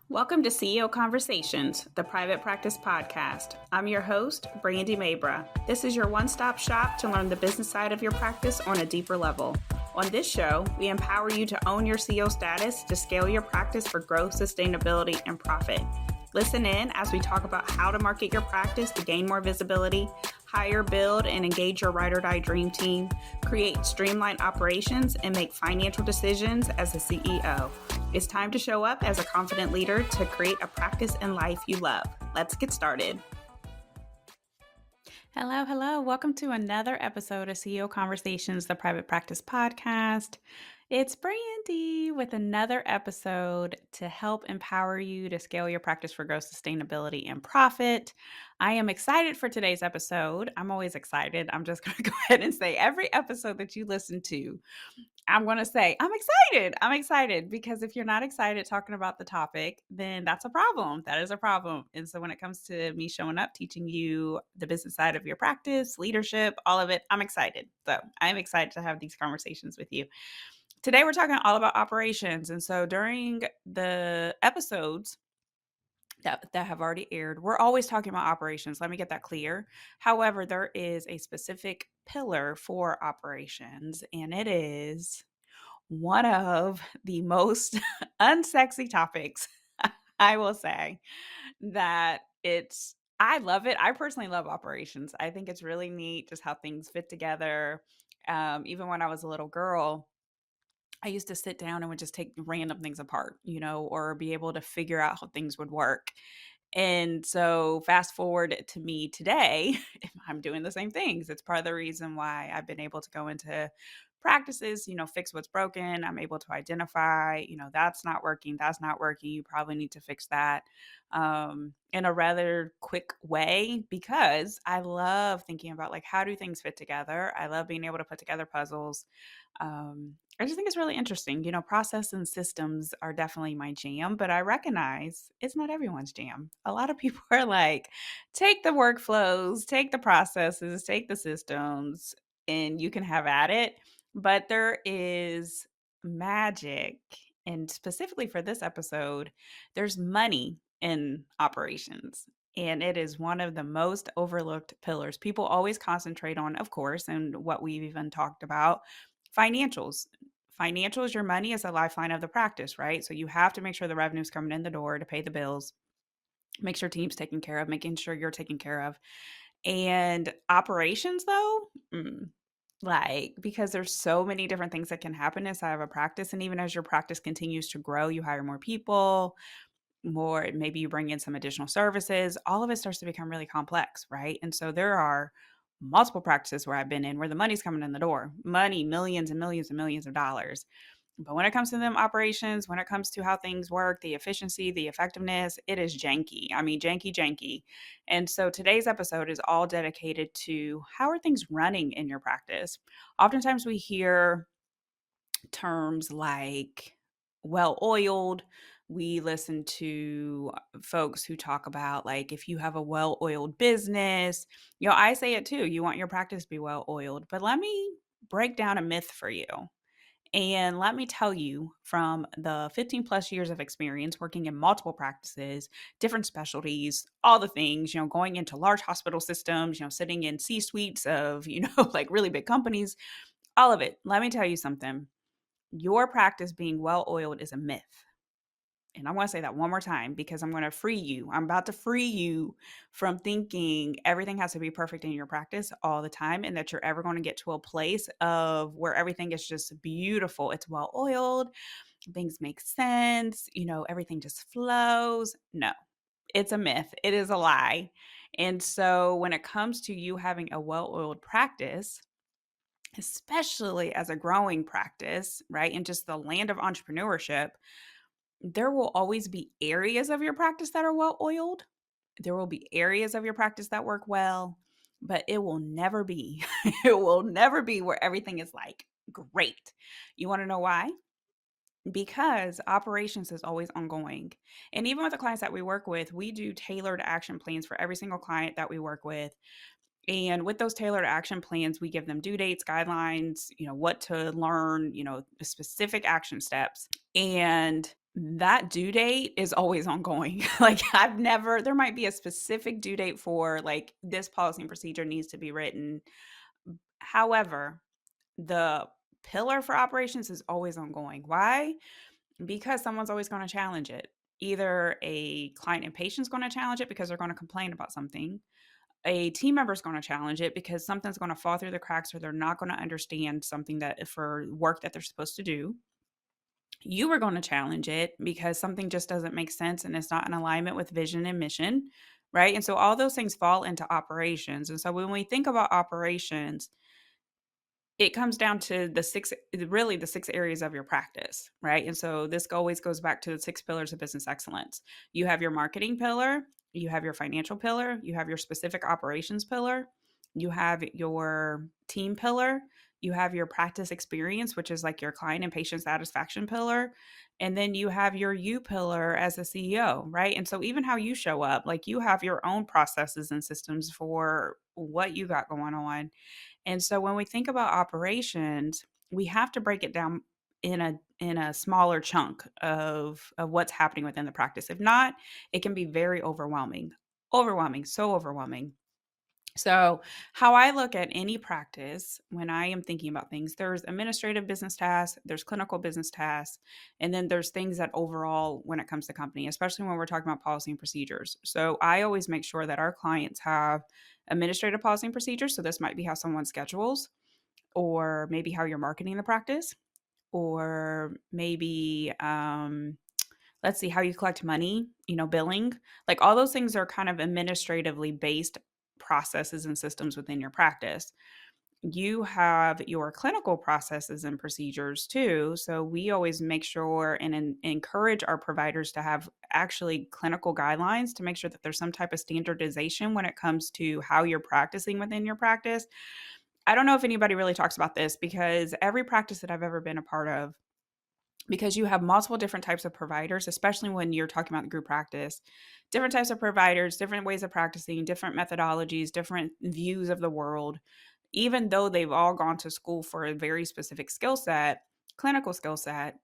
Welcome to CEO Conversations, the private practice podcast. I'm your host, Brandy Mabra. This is your one-stop shop to learn the business side of your practice on a deeper level. On this show, we empower you to own your CEO status to scale your practice for growth, sustainability, and profit. Listen in as we talk about how to market your practice to gain more visibility, hire, build, and engage your ride or die dream team, create streamlined operations, and make financial decisions as a CEO. It's time to show up as a confident leader to create a practice and life you love. Let's get started. Hello. Welcome to another episode of CEO Conversations, the private practice podcast. It's Brandy with another episode to help empower you to scale your practice for growth, sustainability, and profit. I am excited for today's episode. I'm always excited. I'm just going to go ahead and say every episode that you listen to, I'm going to say, I'm excited. I'm excited because if you're not excited talking about the topic, then that's a problem. That is a problem. And so when it comes to me showing up, teaching you the business side of your practice, leadership, all of it, I'm excited. So I'm excited to have these conversations with you. Today, we're talking all about operations. And so during the episodes that have already aired, we're always talking about operations. Let me get that clear. However, there is a specific pillar for operations, and it is one of the most unsexy topics, I will say, I love it. I personally love operations. I think it's really neat just how things fit together. Even when I was a little girl, I used to sit down and would just take random things apart, or be able to figure out how things would work. And so fast forward to me today, I'm doing the same things. It's part of the reason why I've been able to go into practices, fix what's broken. I'm able to identify, that's not working. That's not working. You probably need to fix that in a rather quick way because I love thinking about like, how do things fit together? I love being able to put together puzzles. I just think it's really interesting. Process and systems are definitely my jam, but I recognize it's not everyone's jam. A lot of people are like, take the workflows, take the processes, take the systems, and you can have at it. But there is magic. And specifically for this episode, there's money in operations. And it is one of the most overlooked pillars. People always concentrate on, of course, and what we've even talked about financials. Financials, your money is a lifeline of the practice, right? So you have to make sure the revenue's coming in the door to pay the bills, make sure team's taken care of, making sure you're taken care of. And operations, though, because there's so many different things that can happen inside of a practice. And even as your practice continues to grow, you hire more people, maybe you bring in some additional services, all of it starts to become really complex, right? And so there are multiple practices where I've been in where the money's coming in the door, money, millions and millions and millions of dollars. But when it comes to them operations, when it comes to how things work, the efficiency, the effectiveness, it is janky. I mean, janky. And so today's episode is all dedicated to how are things running in your practice? Oftentimes we hear terms like well-oiled. We listen to folks who talk about like if you have a well-oiled business, I say it too. You want your practice to be well-oiled, but let me break down a myth for you. And let me tell you from the 15 plus years of experience working in multiple practices, different specialties, all the things, going into large hospital systems, sitting in C-suites of, like really big companies, all of it. Let me tell you something. Your practice being well-oiled is a myth. And I want to say that one more time because I'm going to free you. I'm about to free you from thinking everything has to be perfect in your practice all the time and that you're ever going to get to a place of where everything is just beautiful. It's well-oiled. Things make sense. Everything just flows. No, it's a myth. It is a lie. And so when it comes to you having a well-oiled practice, especially as a growing practice, right? And just the land of entrepreneurship, there will always be areas of your practice that are well-oiled. There will be areas of your practice that work well, but it will never be, it will never be where everything is like great. You want to know why? Because operations is always ongoing. And even with the clients that we work with, we do tailored action plans for every single client that we work with. And with those tailored action plans, we give them due dates, guidelines, what to learn, specific action steps. And That due date is always ongoing. Like, I've never there might be a specific due date for, like, this policy and procedure needs to be written. However, the pillar for operations is always ongoing. Why? Because someone's always gonna challenge it. Either a client and patient's gonna challenge it because they're gonna complain about something. A team member's gonna challenge it because something's gonna fall through the cracks or they're not gonna understand something that for work that they're supposed to do. You are going to challenge it because something just doesn't make sense and it's not in alignment with vision and mission, right? And so all those things fall into operations. And so when we think about operations, it comes down to the 6 areas of your practice, right? And so this always goes back to the 6 pillars of business excellence. You have your marketing pillar, you have your financial pillar, you have your specific operations pillar, you have your team pillar, you have your practice experience, which is like your client and patient satisfaction pillar, and then you have your you pillar as a CEO, right? And so even how you show up, like you have your own processes and systems for what you got going on, and so when we think about operations, we have to break it down in a smaller chunk of what's happening within the practice. If not, it can be very overwhelming. Overwhelming, so overwhelming. So, how I look at any practice when I am thinking about things, there's administrative business tasks, there's clinical business tasks, and then there's things that overall, when it comes to company, especially when we're talking about policy and procedures. So, I always make sure that our clients have administrative policy and procedures. So, this might be how someone schedules, or maybe how you're marketing the practice, or maybe let's see how you collect money, billing. Like all those things are kind of administratively based processes and systems within your practice. You have your clinical processes and procedures too. So we always make sure and encourage our providers to have actually clinical guidelines to make sure that there's some type of standardization when it comes to how you're practicing within your practice. I don't know if anybody really talks about this because every practice that I've ever been a part of, because you have multiple different types of providers, especially when you're talking about the group practice, different types of providers, different ways of practicing, different methodologies, different views of the world. Even though they've all gone to school for a very specific skill set, clinical skill set,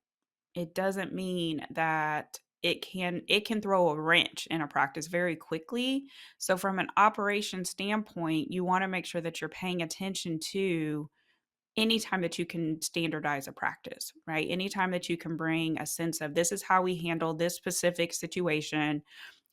it doesn't mean that it can throw a wrench in a practice very quickly. So from an operation standpoint, you want to make sure that you're paying attention to anytime that you can standardize a practice, right? Anytime that you can bring a sense of this is how we handle this specific situation,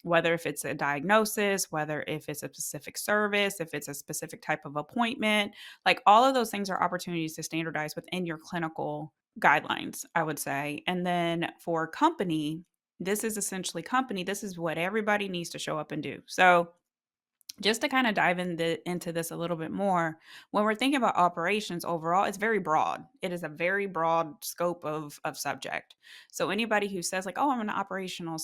whether if it's a diagnosis, whether if it's a specific service, if it's a specific type of appointment, like all of those things are opportunities to standardize within your clinical guidelines, I would say. And then for company, this is essentially company, this is what everybody needs to show up and do. So just to kind of dive into this a little bit more, when we're thinking about operations overall, it's very broad. It is a very broad scope of subject. So anybody who says like, "Oh, I'm an operational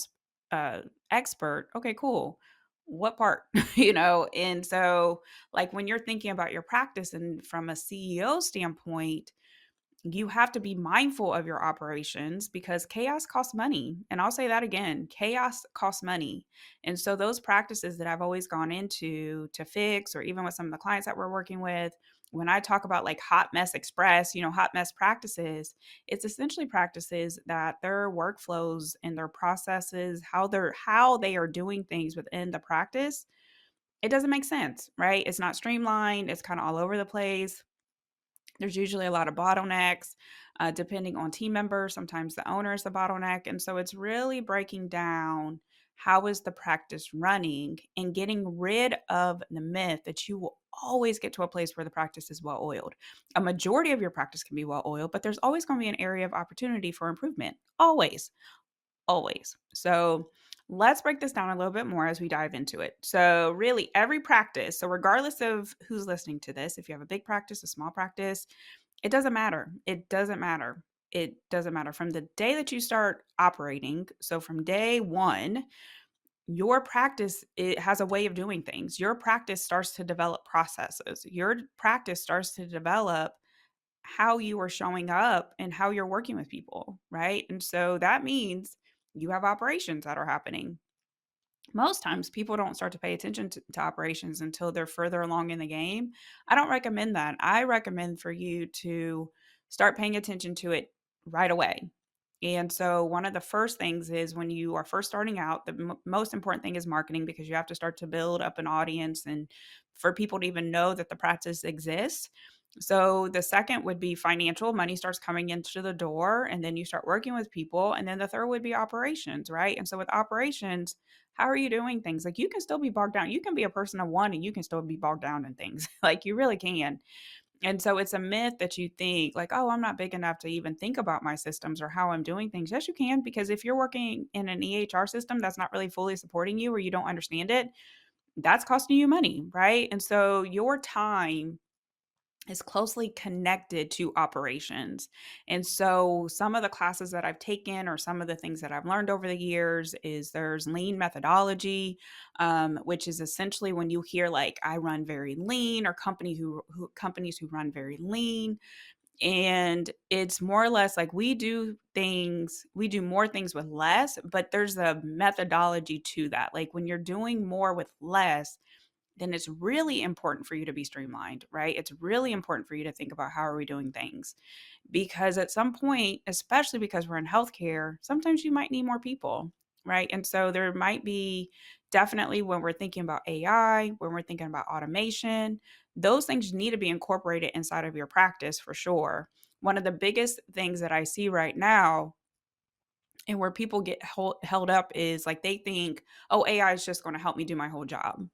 expert," okay, cool. What part, And so, like when you're thinking about your practice and from a CEO standpoint, you have to be mindful of your operations because chaos costs money. And I'll say that again, chaos costs money. And so those practices that I've always gone into to fix, or even with some of the clients that we're working with, when I talk about like hot mess express, hot mess practices, it's essentially practices that their workflows and their processes, how they are doing things within the practice, it doesn't make sense, right? It's not streamlined, it's kind of all over the place. There's usually a lot of bottlenecks, depending on team members. Sometimes the owner is the bottleneck. And so it's really breaking down how is the practice running and getting rid of the myth that you will always get to a place where the practice is well oiled. A majority of your practice can be well oiled, but there's always going to be an area of opportunity for improvement. Always, always. So let's break this down a little bit more as we dive into it. So, really, every practice, so regardless of who's listening to this, if you have a big practice, a small practice, it doesn't matter. It doesn't matter. It doesn't matter. From the day that you start operating, so from day one, your practice, it has a way of doing things. Your practice starts to develop processes. Your practice starts to develop how you are showing up and how you're working with people, right? And so that means you have operations that are happening. Most times people don't start to pay attention to operations until they're further along in the game. I don't recommend that. I recommend for you to start paying attention to it right away. And so, one of the first things is when you are first starting out, the most important thing is marketing because you have to start to build up an audience and for people to even know that the practice exists. So, the second would be financial money starts coming into the door, and then you start working with people. And then the third would be operations, right? And so, with operations, how are you doing things? Like you can still be bogged down. You can be a person of one and you can still be bogged down in things. Like you really can. And so it's a myth that you think like, "Oh, I'm not big enough to even think about my systems or how I'm doing things." Yes, you can, because if you're working in an EHR system that's not really fully supporting you or you don't understand it, that's costing you money, right? And so your time is closely connected to operations. And so some of the classes that I've taken or some of the things that I've learned over the years is there's lean methodology, which is essentially when you hear like I run very lean or companies who run very lean. And it's more or less like we do more things with less, but there's a methodology to that. Like when you're doing more with less, then it's really important for you to be streamlined, right? It's really important for you to think about how are we doing things? Because at some point, especially because we're in healthcare, sometimes you might need more people, right? And so there might be definitely when we're thinking about AI, when we're thinking about automation, those things need to be incorporated inside of your practice for sure. One of the biggest things that I see right now and where people get held up is like they think, "Oh, AI is just going to help me do my whole job."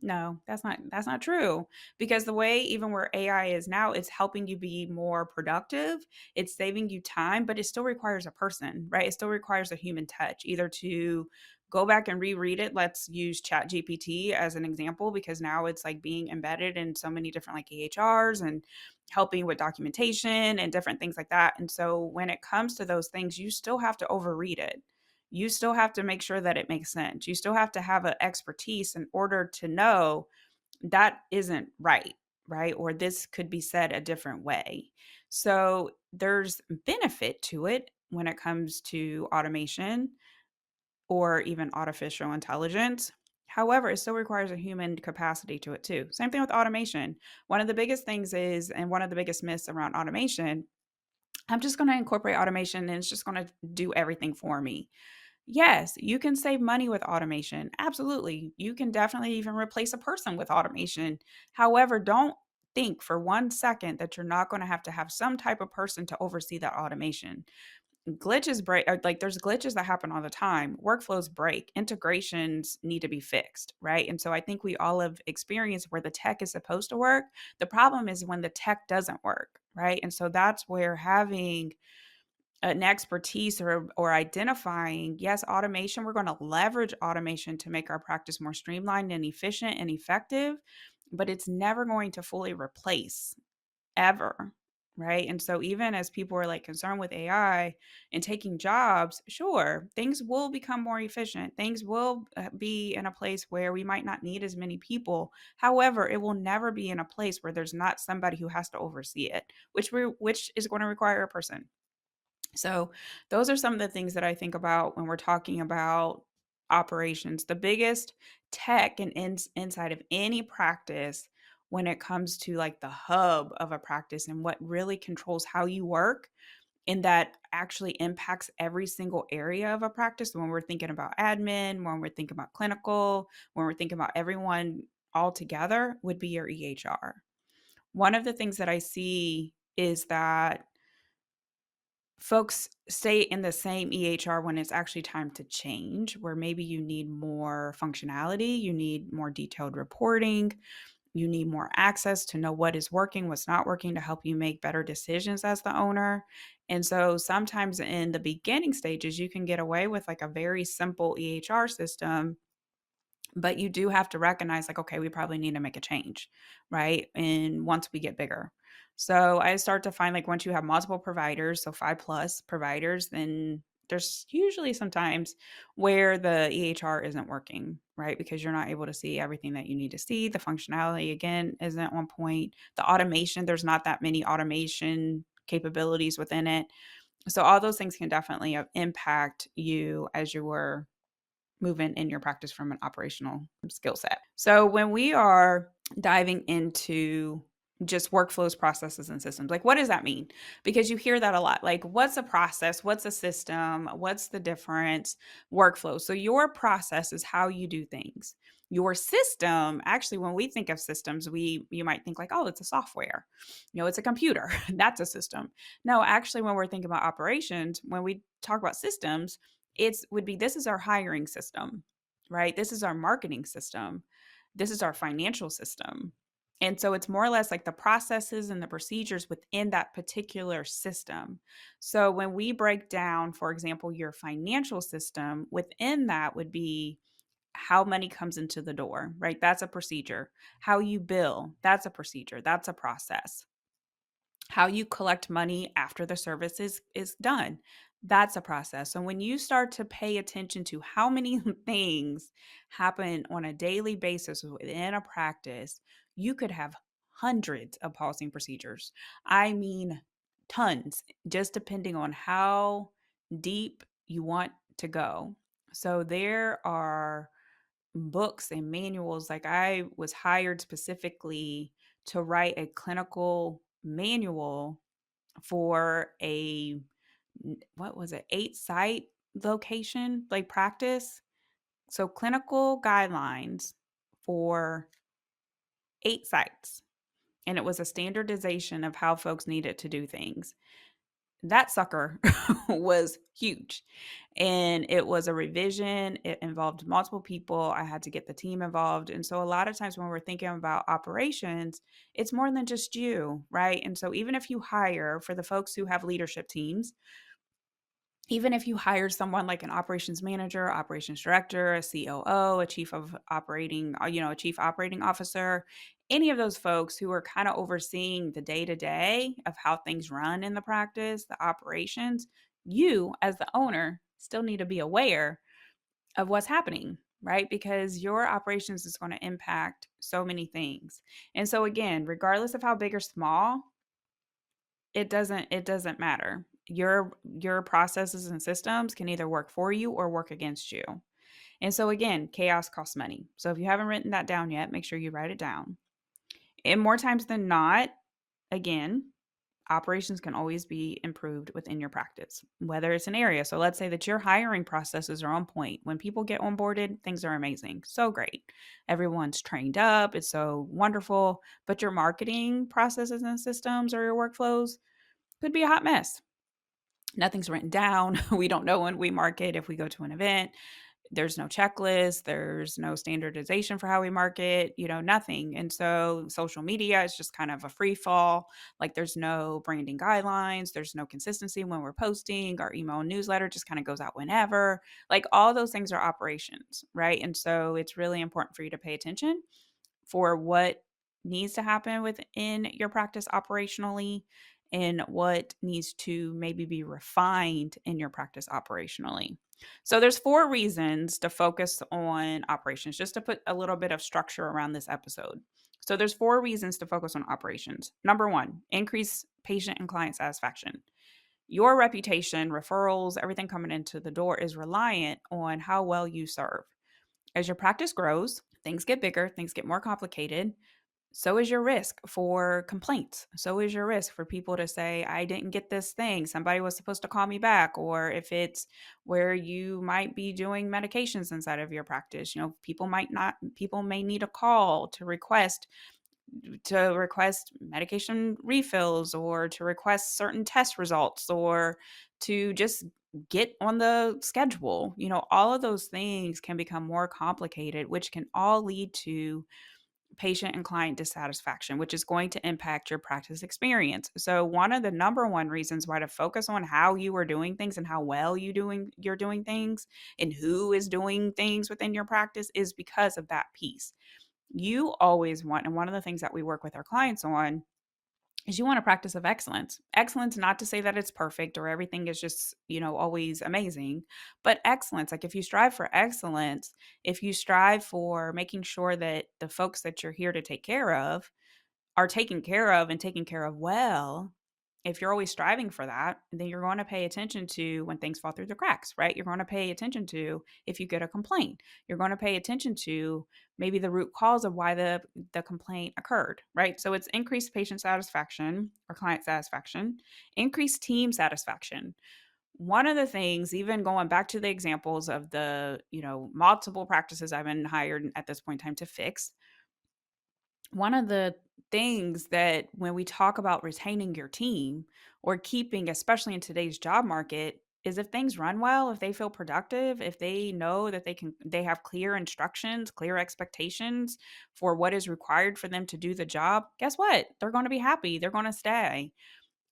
No, that's not true. Because the way even where AI is now, it's helping you be more productive. It's saving you time, but it still requires a person, right? It still requires a human touch, either to go back and reread it. Let's use Chat GPT as an example because now it's like being embedded in so many different like EHRs and helping with documentation and different things like that. And so when it comes to those things, you still have to overread it. You still have to make sure that it makes sense. You still have to have an expertise in order to know that isn't right, right? Or this could be said a different way. So there's benefit to it when it comes to automation or even artificial intelligence. However, it still requires a human capacity to it too. Same thing with automation. One of the biggest things is, and one of the biggest myths around automation, I'm just going to incorporate automation and it's just going to do everything for me. Yes, you can save money with automation. Absolutely. You can definitely even replace a person with automation. However, don't think for 1 second that you're not going to have some type of person to oversee that automation. Glitches break, like there's glitches that happen all the time. Workflows break, integrations need to be fixed, right? And so I think we all have experienced where the tech is supposed to work. The problem is when the tech doesn't work, right? And so that's where having an expertise or identifying, yes, automation, we're going to leverage automation to make our practice more streamlined and efficient and effective, but it's never going to fully replace ever. Right. And so, even as people are like concerned with AI and taking jobs, sure, things will become more efficient. Things will be in a place where we might not need as many people. However, it will never be in a place where there's not somebody who has to oversee it, which is going to require a person. So, those are some of the things that I think about when we're talking about operations. The biggest tech and inside of any practice when it comes to like the hub of a practice and what really controls how you work and that actually impacts every single area of a practice when we're thinking about admin, when we're thinking about clinical, when we're thinking about everyone all together would be your EHR. One of the things that I see is that folks stay in the same EHR when it's actually time to change, where maybe you need more functionality, you need more detailed reporting, you need more access to know what is working, what's not working to help you make better decisions as the owner. And so sometimes in the beginning stages, you can get away with like a very simple EHR system, but you do have to recognize like, okay, we probably need to make a change, right? And once we get bigger. So I start to find like once you have multiple providers, so 5+ providers, then there's usually sometimes where the EHR isn't working, right? Because you're not able to see everything that you need to see. The functionality again isn't on point. The automation, there's not that many automation capabilities within it. So all those things can definitely impact you as you were movement in your practice from an operational skill set. So when we are diving into just workflows, processes, and systems. Like, what does that mean? Because you hear that a lot. Like, what's a process? What's a system? What's the difference? Workflow. So, your process is how you do things. Your system, actually, when we think of systems, you might think like, oh, it's a software, it's a computer. That's a system. No, actually, when we're thinking about operations, when we talk about systems, it's would be this is our hiring system, right? This is our marketing system. This is our financial system, and so it's more or less like the processes and the procedures within that particular system. So when we break down, for example, your financial system, within that would be how money comes into the door, right? That's a procedure. How you bill, that's a procedure, that's a process. How you collect money after the service is done, that's a process. So when you start to pay attention to how many things happen on a daily basis within a practice, you could have hundreds of policy and procedures. I mean, tons, just depending on how deep you want to go. So there are books and manuals. Like, I was hired specifically to write a clinical manual for what was it, 8 site location, like, practice. So clinical guidelines for 8 sites. And it was a standardization of how folks needed to do things. That sucker was huge. And it was a revision. It involved multiple people. I had to get the team involved. And so a lot of times when we're thinking about operations, it's more than just you, right? And so even if you hire, for the folks who have leadership teams, even if you hire someone like an operations manager, operations director, a COO, a chief of operating, a chief operating officer, any of those folks who are kind of overseeing the day to day of how things run in the practice, the operations, you as the owner still need to be aware of what's happening, right? Because your operations is going to impact so many things. And so again, regardless of how big or small, it doesn't matter. Your processes and systems can either work for you or work against you. And so again, chaos costs money. So if you haven't written that down yet, make sure you write it down. And more times than not, again, operations can always be improved within your practice, whether it's an area. So let's say that your hiring processes are on point. When people get onboarded, things are amazing. So great. Everyone's trained up. It's so wonderful. But your marketing processes and systems or your workflows could be a hot mess. Nothing's written down. We don't know when we market if we go to an event. There's no checklist. There's no standardization for how we market, nothing. And so social media is just kind of a free fall. Like, there's no branding guidelines. There's no consistency when we're posting. Our email and newsletter just kind of goes out whenever. Like, all those things are operations, right? And so it's really important for you to pay attention for what needs to happen within your practice operationally and what needs to maybe be refined in your practice operationally. So there's 4 reasons to focus on operations, just to put a little bit of structure around this episode. So there's 4 reasons to focus on operations. Number 1, increase patient and client satisfaction. Your reputation, referrals, everything coming into the door is reliant on how well you serve. As your practice grows, things get bigger, things get more complicated. So is your risk for complaints. So is your risk for people to say, I didn't get this thing. Somebody was supposed to call me back. Or if it's where you might be doing medications inside of your practice, people may need a call to request medication refills, or to request certain test results, or to just get on the schedule. All of those things can become more complicated, which can all lead to patient and client dissatisfaction, which is going to impact your practice experience. So one of the number one reasons why to focus on how you are doing things and how well you're doing things and who is doing things within your practice is because of that piece. You always want, and one of the things that we work with our clients on is you want a practice of excellence. Excellence, not to say that it's perfect or everything is just, always amazing, but excellence. Like, if you strive for excellence, if you strive for making sure that the folks that you're here to take care of are taken care of and taken care of well, if you're always striving for that, then you're going to pay attention to when things fall through the cracks, right? You're going to pay attention to if you get a complaint. You're going to pay attention to maybe the root cause of why the complaint occurred, right? So it's increased patient satisfaction or client satisfaction, increased team satisfaction. One of the things, even going back to the examples of the, multiple practices I've been hired at this point in time to fix, one of the things that when we talk about retaining your team or keeping, especially in today's job market, is if things run well, if they feel productive, if they know that they have clear instructions, clear expectations for what is required for them to do the job, guess what? They're going to be happy. They're going to stay.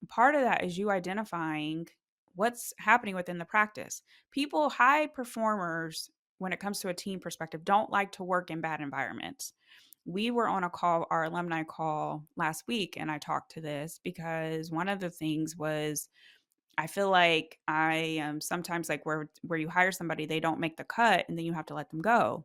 Part of that is you identifying what's happening within the practice. People, high performers, when it comes to a team perspective, don't like to work in bad environments. We were on a call, our alumni call last week, and I talked to this because one of the things was I feel like I am sometimes like where you hire somebody, they don't make the cut and then you have to let them go.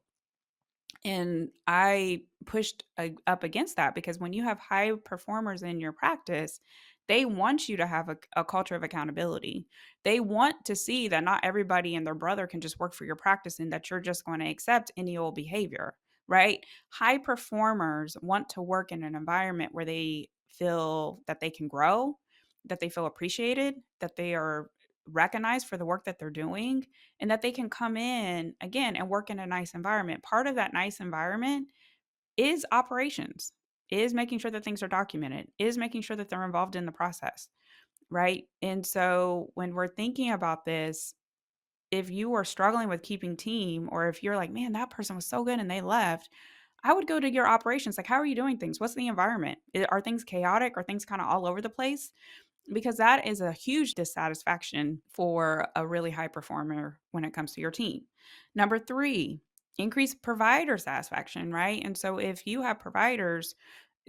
And I pushed up against that because when you have high performers in your practice, they want you to have a culture of accountability. They want to see that not everybody and their brother can just work for your practice and that you're just going to accept any old behavior, right? High performers want to work in an environment where they feel that they can grow, that they feel appreciated, that they are recognized for the work that they're doing, and that they can come in again and work in a nice environment. Part of that nice environment is operations, is making sure that things are documented, is making sure that they're involved in the process, right? And so when we're thinking about this, if you are struggling with keeping team, or if you're like, man, that person was so good and they left, I would go to your operations. Like, how are you doing things? What's the environment? Are things chaotic? Are things kind of all over the place? Because that is a huge dissatisfaction for a really high performer when it comes to your team. Number three, increase provider satisfaction, right? And so if you have providers,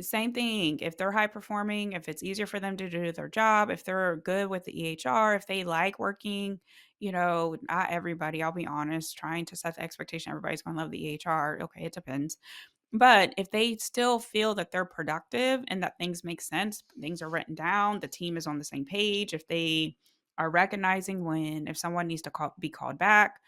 same thing. If they're high performing, if it's easier for them to do their job, if they're good with the EHR, if they like working, not everybody, I'll be honest, trying to set the expectation everybody's going to love the EHR. Okay, it depends. But if they still feel that they're productive and that things make sense, things are written down, the team is on the same page, if they are recognizing if someone needs to be called back,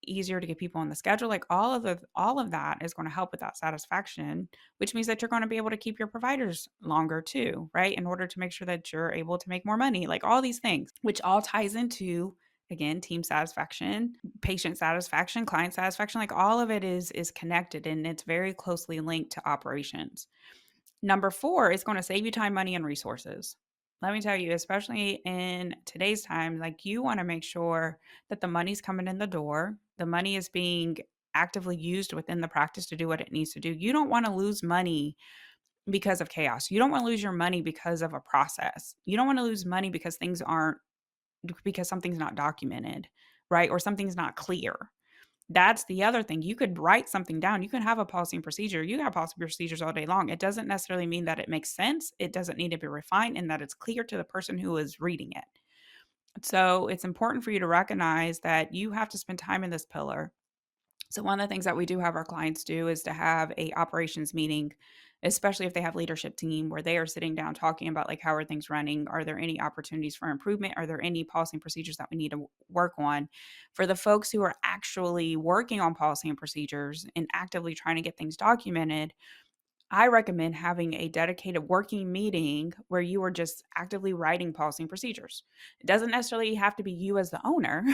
easier to get people on the schedule, like all of that is going to help with that satisfaction, which means that you're going to be able to keep your providers longer too, right? In order to make sure that you're able to make more money, like all these things, which all ties into, again, team satisfaction, patient satisfaction, client satisfaction, like all of it is connected and it's very closely linked to operations. Number four is going to save you time, money, and resources. Let me tell you, especially in today's time, like you want to make sure that the money's coming in the door, the money is being actively used within the practice to do what it needs to do. You don't want to lose money because of chaos. You don't want to lose your money because of a process. You don't want to lose money because something's not documented, right? Or something's not clear. That's the other thing. You could write something down. You can have a policy and procedure. You have policy procedures all day long. It doesn't necessarily mean that it makes sense. It doesn't need to be refined and that it's clear to the person who is reading it. So it's important for you to recognize that you have to spend time in this pillar. So one of the things that we do have our clients do is to have a operations meeting, especially if they have leadership team where they are sitting down talking about like, how are things running? Are there any opportunities for improvement? Are there any policy and procedures that we need to work on? For the folks who are actually working on policy and procedures and actively trying to get things documented, I recommend having a dedicated working meeting where you are just actively writing policy and procedures. It doesn't necessarily have to be you as the owner,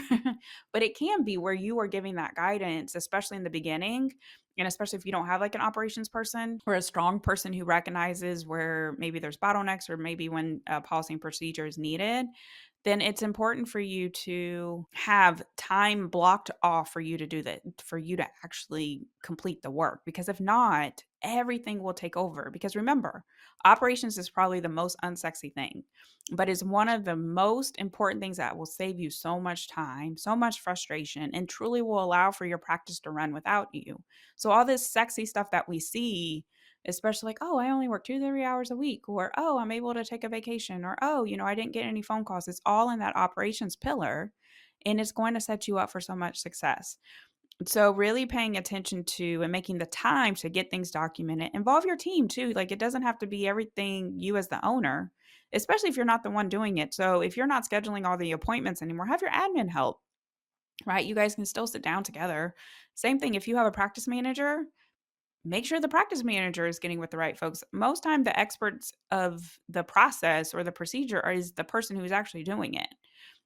but it can be where you are giving that guidance, especially in the beginning. And especially if you don't have like an operations person or a strong person who recognizes where maybe there's bottlenecks or maybe when policy and procedure is needed, then it's important for you to have time blocked off for you to do that, for you to actually complete the work. Because if not, everything will take over. Because remember, operations is probably the most unsexy thing, but it's one of the most important things that will save you so much time, so much frustration, and truly will allow for your practice to run without you. So all this sexy stuff that we see, especially like, oh, I only work 2 to 3 hours a week, or oh, I'm able to take a vacation, or oh, I didn't get any phone calls. It's all in that operations pillar, and it's going to set you up for so much success. So really paying attention to and making the time to get things documented. Involve your team too. Like it doesn't have to be everything you as the owner. especially if you're not the one doing it. So if you're not scheduling all the appointments anymore, have your admin help, right? You guys can still sit down together. Same thing if you have a practice manager, make sure the practice manager is getting with the right folks. Most time the experts of the process or the procedure is the person who's actually doing it.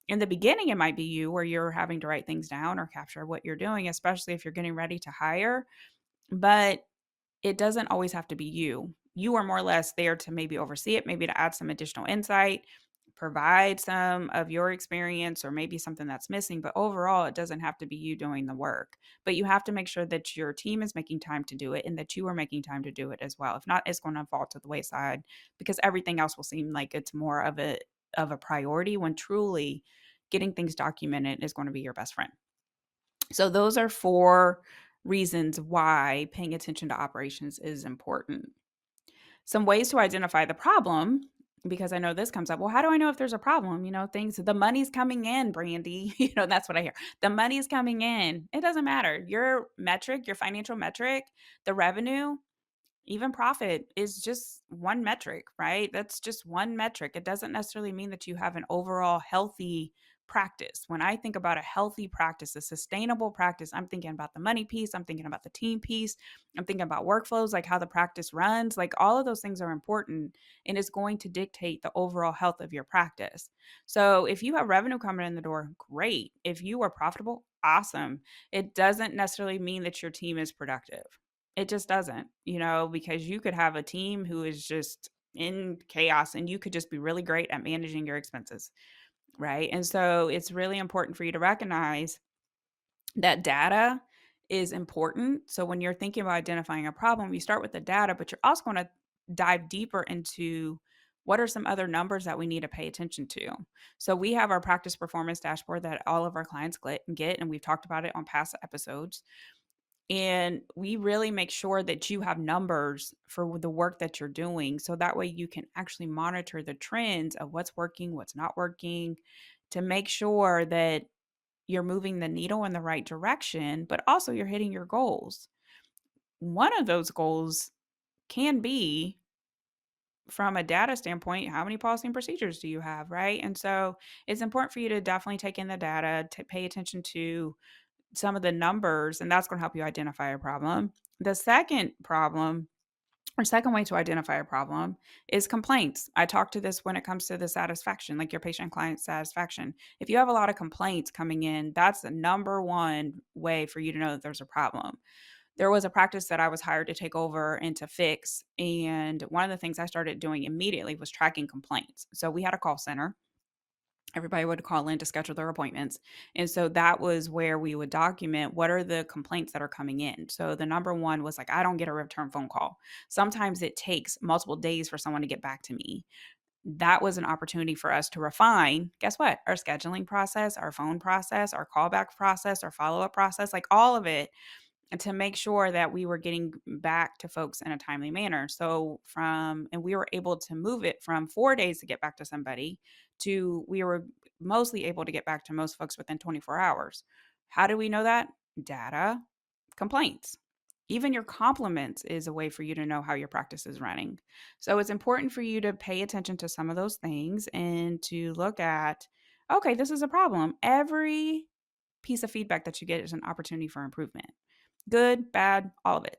In the beginning, it might be you where you're having to write things down or capture what you're doing, especially if you're getting ready to hire. But it doesn't always have to be you. You are more or less there to maybe oversee it, maybe to add some additional insight, provide some of your experience, or maybe something that's missing. But overall, it doesn't have to be you doing the work. But you have to make sure that your team is making time to do it and that you are making time to do it as well. If not, it's going to fall to the wayside because everything else will seem like it's more of a priority when truly getting things documented is going to be your best friend. So those are 4 reasons why paying attention to operations is important. Some ways to identify the problem, because I know this comes up. Well, how do I know if there's a problem? The money's coming in, Brandy. That's what I hear. The money's coming in. It doesn't matter. Your metric, your financial metric, the revenue, even profit is just one metric, right? That's just one metric. It doesn't necessarily mean that you have an overall healthy practice. When I think about a healthy practice, a sustainable practice, I'm thinking about the money piece, I'm thinking about the team piece, I'm thinking about workflows, like how the practice runs, like all of those things are important and it's going to dictate the overall health of your practice. So if you have revenue coming in the door, great. If you are profitable, awesome. It doesn't necessarily mean that your team is productive. It just doesn't, because you could have a team who is just in chaos and you could just be really great at managing your expenses, right? And so it's really important for you to recognize that data is important. So when you're thinking about identifying a problem, you start with the data, but you're also going to dive deeper into what are some other numbers that we need to pay attention to. So we have our practice performance dashboard that all of our clients get, and we've talked about it on past episodes. And we really make sure that you have numbers for the work that you're doing. So that way you can actually monitor the trends of what's working, what's not working, to make sure that you're moving the needle in the right direction, but also you're hitting your goals. One of those goals can be, from a data standpoint, how many policy and procedures do you have, right? And so it's important for you to definitely take in the data, to pay attention to some of the numbers, and that's going to help you identify a problem. The second way to identify a problem is complaints. I talked to this when it comes to the satisfaction, like your patient client satisfaction. If you have a lot of complaints coming in, that's the number one way for you to know that there's a problem. There was a practice that I was hired to take over and to fix. And one of the things I started doing immediately was tracking complaints. So we had a call center. Everybody would call in to schedule their appointments. And so that was where we would document what are the complaints that are coming in. So the number one was like, I don't get a return phone call. Sometimes it takes multiple days for someone to get back to me. That was an opportunity for us to refine, guess what? Our scheduling process, our phone process, our callback process, our follow up process, like all of it, and to make sure that we were getting back to folks in a timely manner. And we were able to move it from 4 days to get back to somebody to we were mostly able to get back to most folks within 24 hours. How do we know that? Data, complaints. Even your compliments is a way for you to know how your practice is running. So it's important for you to pay attention to some of those things and to look at, okay, this is a problem. Every piece of feedback that you get is an opportunity for improvement. Good, bad, all of it.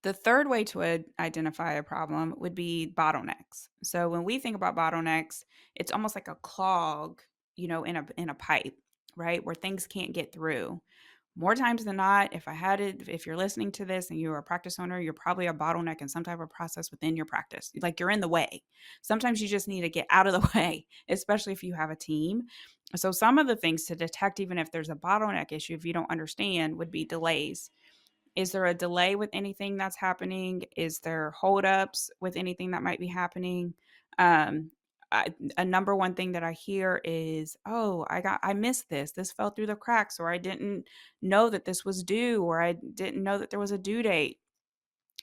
The third way to identify a problem would be bottlenecks. So when we think about bottlenecks, it's almost like a clog, in a pipe, right? Where things can't get through. More times than not, if you're listening to this and you're a practice owner, you're probably a bottleneck in some type of process within your practice. Like you're in the way. Sometimes you just need to get out of the way, especially if you have a team. So some of the things to detect, even if there's a bottleneck issue, if you don't understand, would be delays. Is there a delay with anything that's happening? Is there holdups with anything that might be happening? Um, a number one thing that I hear is, "Oh, I missed this. This fell through the cracks, or I didn't know that this was due, or I didn't know that there was a due date."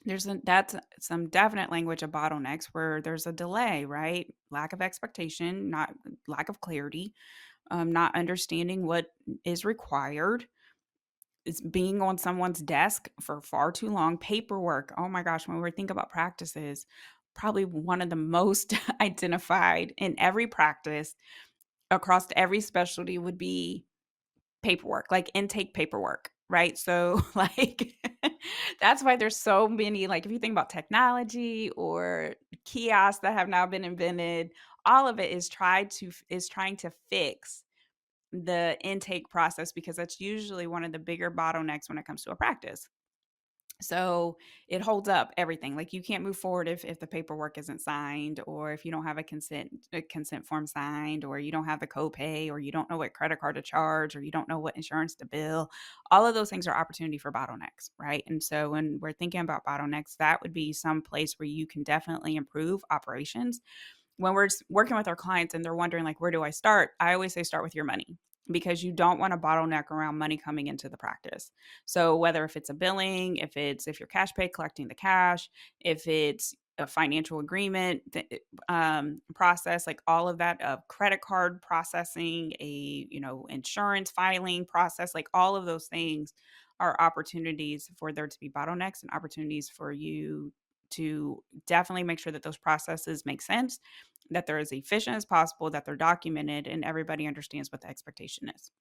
That's some definite language of bottlenecks where there's a delay, right? Lack of expectation, not lack of clarity, not understanding what is required. It's being on someone's desk for far too long. Paperwork. Oh my gosh, when we think about practices, probably one of the most identified in every practice across every specialty would be paperwork, like intake paperwork, right? So, like, that's why there's so many, like, if you think about technology or kiosks that have now been invented, all of it is trying to fix the intake process because that's usually one of the bigger bottlenecks when it comes to a practice. So it holds up everything. Like you can't move forward if the paperwork isn't signed, or if you don't have a consent form signed, or you don't have the copay, or you don't know what credit card to charge, or you don't know what insurance to bill. All of those things are opportunity for bottlenecks, right? And so when we're thinking about bottlenecks, that would be some place where you can definitely improve operations. When we're working with our clients and they're wondering, like, where do I start? I always say start with your money, because you don't want a bottleneck around money coming into the practice. So whether if it's a billing, if you're cash pay, collecting the cash, if it's a financial agreement process, like all of that, credit card processing, insurance filing process, like all of those things are opportunities for there to be bottlenecks and opportunities for you to definitely make sure that those processes make sense, that they're as efficient as possible, that they're documented, and everybody understands what the expectation is.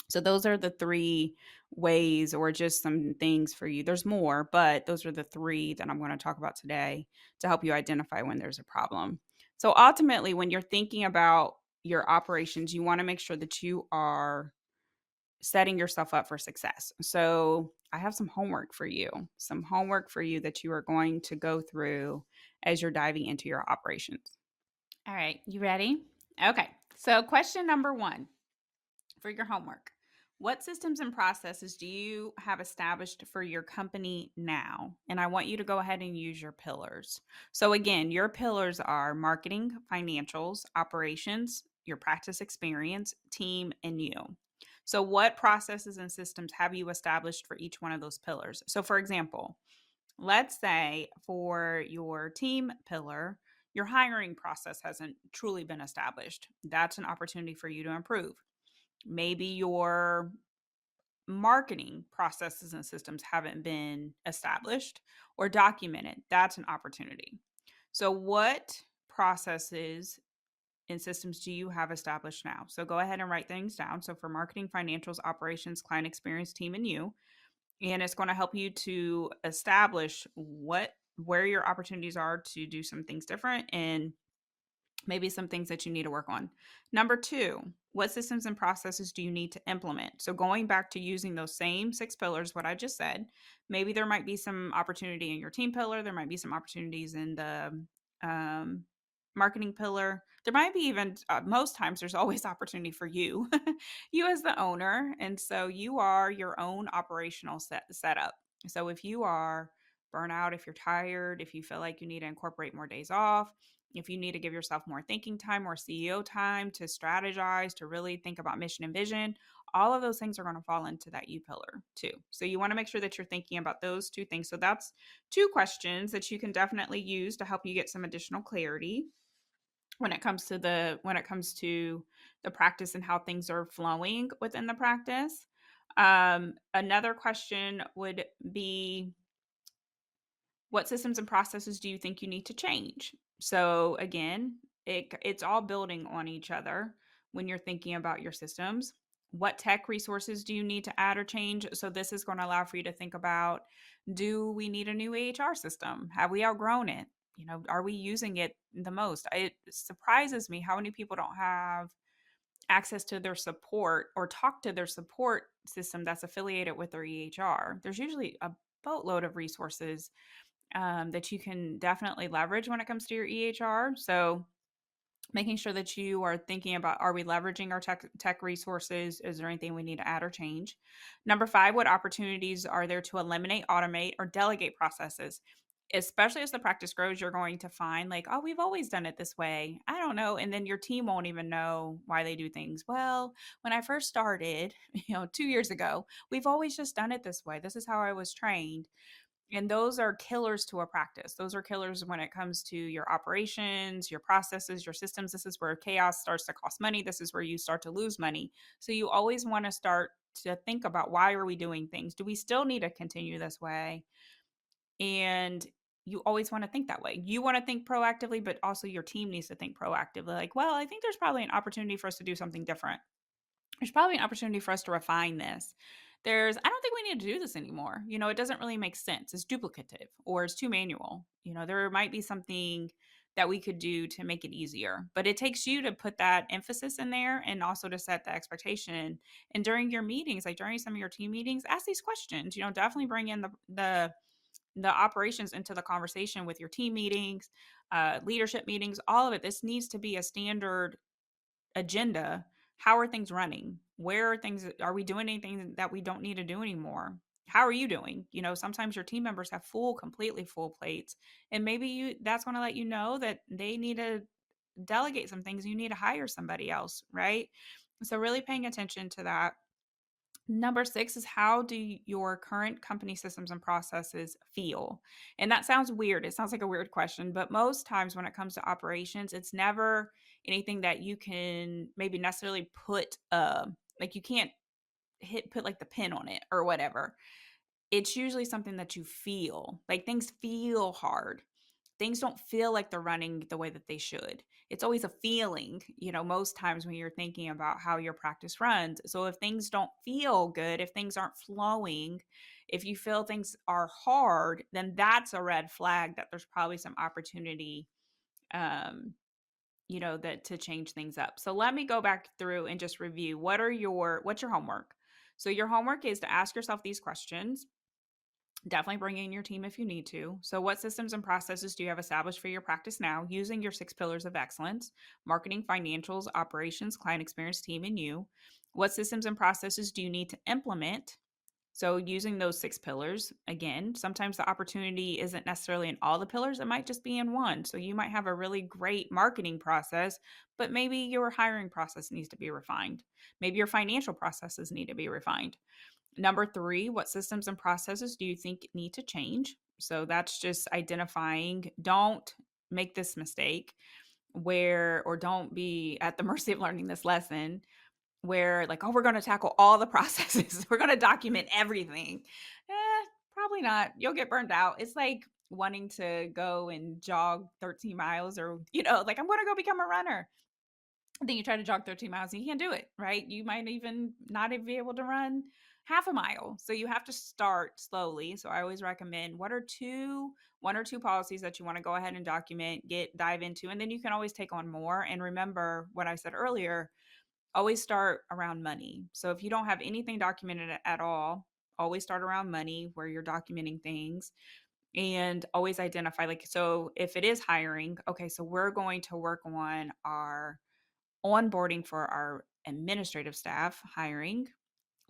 So those are the three ways, or just some things for you. There's more, but those are the three that I'm going to talk about today to help you identify when there's a problem. So ultimately, when you're thinking about your operations, you want to make sure that you are setting yourself up for success. So I have some homework for you that you are going to go through as you're diving into your operations. All right, you ready? Okay, so question number one for your homework: what systems and processes do you have established for your company now? And I want you to go ahead and use your pillars. So, again, your pillars are marketing, financials, operations, your practice experience, team, and you. So, what processes and systems have you established for each one of those pillars? So, for example, let's say for your team pillar, your hiring process hasn't truly been established. That's an opportunity for you to improve. Maybe your marketing processes and systems haven't been established or documented. That's an opportunity. So, what processes and systems do you have established now? So, go ahead and write things down. So, for marketing, financials, operations, client experience, team, and you, and it's going to help you to establish where your opportunities are to do some things different, and maybe some things that you need to work on. Number two, what systems and processes do you need to implement? So, going back to using those same six pillars, what I just said, maybe there might be some opportunity in your team pillar. There might be some opportunities in the um, marketing pillar. There might be even, most times, there's always opportunity for you, you as the owner. And so, you are your own operational setup. So, if you are burnout, if you're tired, if you feel like you need to incorporate more days off, if you need to give yourself more thinking time, more CEO time to strategize, to really think about mission and vision, all of those things are going to fall into that U pillar too. So you want to make sure that you're thinking about those two things. So that's two questions that you can definitely use to help you get some additional clarity when it comes to the practice and how things are flowing within the practice. Another question would be, what systems and processes do you think you need to change? So again, it's all building on each other when you're thinking about your systems. What tech resources do you need to add or change? So this is going to allow for you to think about, do we need a new AHR system? Have we outgrown it? Are we using it the most? It surprises me how many people don't have access to their support or talk to their support system that's affiliated with their EHR. There's usually a boatload of resources that you can definitely leverage when it comes to your EHR. So making sure that you are thinking about, are we leveraging our tech resources? Is there anything we need to add or change? Number five, what opportunities are there to eliminate, automate, or delegate processes? Especially as the practice grows, you're going to find, like, oh, we've always done it this way. I don't know. And then your team won't even know why they do things. Well, when I first started, 2 years ago, we've always just done it this way. This is how I was trained. And those are killers to a practice. Those are killers when it comes to your operations, your processes, your systems. This is where chaos starts to cost money. This is where you start to lose money. So you always want to start to think about, why are we doing things? Do we still need to continue this way? And you always want to think that way. You want to think proactively, but also your team needs to think proactively. Like, well, I think there's probably an opportunity for us to do something different. There's probably an opportunity for us to refine this. I don't think we need to do this anymore. It doesn't really make sense. It's duplicative or it's too manual. There might be something that we could do to make it easier, but it takes you to put that emphasis in there and also to set the expectation. And during your meetings, like during some of your team meetings, ask these questions. Definitely bring in the operations into the conversation with your team meetings, leadership meetings, all of it. This needs to be a standard agenda. How are things running? Where are we doing anything that we don't need to do anymore? How are you doing? Sometimes your team members have completely full plates, and maybe that's going to let you know that they need to delegate some things. You need to hire somebody else, right? So really paying attention to that. Number 6 is, how do your current company systems and processes feel? And that sounds weird. It sounds like a weird question, but most times when it comes to operations, it's never anything that you can maybe necessarily put, like you can't put like the pin on it or whatever. It's usually something that you feel, like things feel hard. Things don't feel like they're running the way that they should. It's always a feeling, most times when you're thinking about how your practice runs. So if things don't feel good, if things aren't flowing, if you feel things are hard, then that's a red flag that there's probably some opportunity, um, that to change things up. So let me go back through and just review what's your homework. So your homework is to ask yourself these questions. Definitely bring in your team if you need to. So, what systems and processes do you have established for your practice now using your 6 pillars of excellence: marketing, financials, operations, client experience, team, and you? What systems and processes do you need to implement? So, using those 6 pillars, again, sometimes the opportunity isn't necessarily in all the pillars, it might just be in one. So, you might have a really great marketing process, but maybe your hiring process needs to be refined. Maybe your financial processes need to be refined. Number 3, what systems and processes do you think need to change? So that's just identifying. Don't make this mistake or don't be at the mercy of learning this lesson where, like, oh, we're going to tackle all the processes. We're going to document everything. Probably not. You'll get burned out. It's like wanting to go and jog 13 miles, or, like, I'm going to go become a runner. Then you try to jog 13 miles and you can't do it, right? You might even not even be able to run half a mile. So you have to start slowly. So I always recommend one or two policies that you want to go ahead and document, dive into, and then you can always take on more. And remember what I said earlier, always start around money. So if you don't have anything documented at all, always start around money where you're documenting things, and always identify, like, so if it is hiring, okay, so we're going to work on our onboarding for our administrative staff hiring,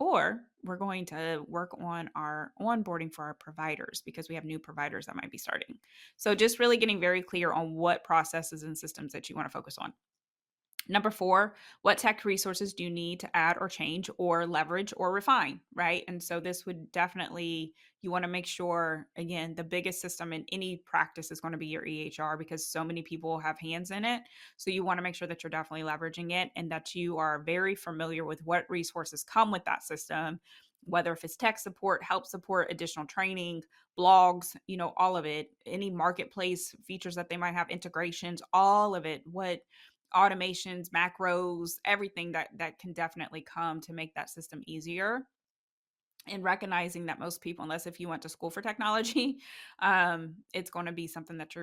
or we're going to work on our onboarding for our providers because we have new providers that might be starting. So just really getting very clear on what processes and systems that you want to focus on. Number 4, what tech resources do you need to add or change or leverage or refine, right? And so this would definitely, you want to make sure, again, the biggest system in any practice is going to be your EHR because so many people have hands in it. So you want to make sure that you're definitely leveraging it and that you are very familiar with what resources come with that system, whether if it's tech support, help support, additional training, blogs, all of it, any marketplace features that they might have, integrations, all of it, what automations, macros, everything that can definitely come to make that system easier. And recognizing that most people, unless if you went to school for technology, it's going to be something that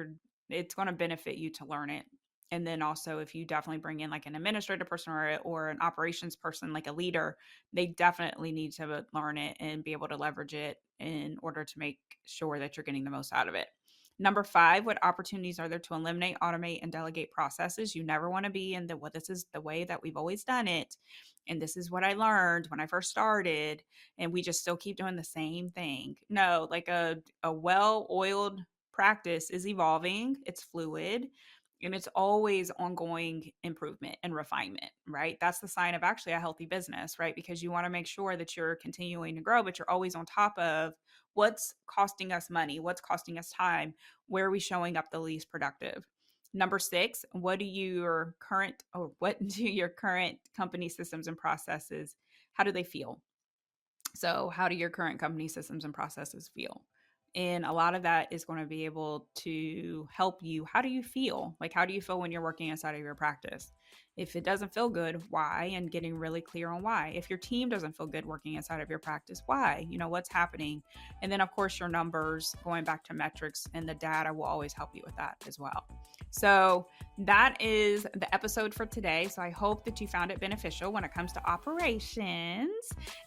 it's going to benefit you to learn it. And then also, if you definitely bring in like an administrative person or an operations person, like a leader, they definitely need to learn it and be able to leverage it in order to make sure that you're getting the most out of it. Number 5, what opportunities are there to eliminate, automate, and delegate processes? You never want to be in this is the way that we've always done it. And this is what I learned when I first started. And we just still keep doing the same thing. No, like a well-oiled practice is evolving, it's fluid, and it's always ongoing improvement and refinement, right? That's the sign of actually a healthy business, right? Because you want to make sure that you're continuing to grow, but you're always on top of what's costing us money, what's costing us time, where are we showing up the least productive. Number 6, what do your current company systems and processes, how do they feel? So, how do your current company systems and processes feel? And a lot of that is going to be able to help you. How do you feel? Like, how do you feel when you're working inside of your practice? If it doesn't feel good, why? And getting really clear on why. If your team doesn't feel good working inside of your practice, why? What's happening? And then, of course, your numbers, going back to metrics, and the data will always help you with that as well. So that is the episode for today. So I hope that you found it beneficial when it comes to operations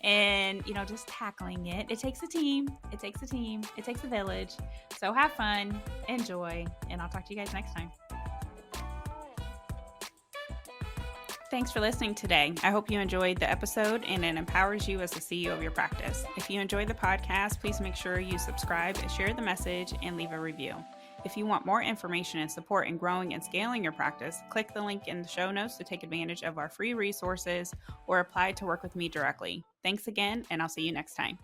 and, just tackling it. It takes a team. It takes a team. It takes a village. So have fun, enjoy, and I'll talk to you guys next time. Thanks for listening today. I hope you enjoyed the episode and it empowers you as the CEO of your practice. If you enjoyed the podcast, please make sure you subscribe, share the message, and leave a review. If you want more information and support in growing and scaling your practice, click the link in the show notes to take advantage of our free resources or apply to work with me directly. Thanks again, and I'll see you next time.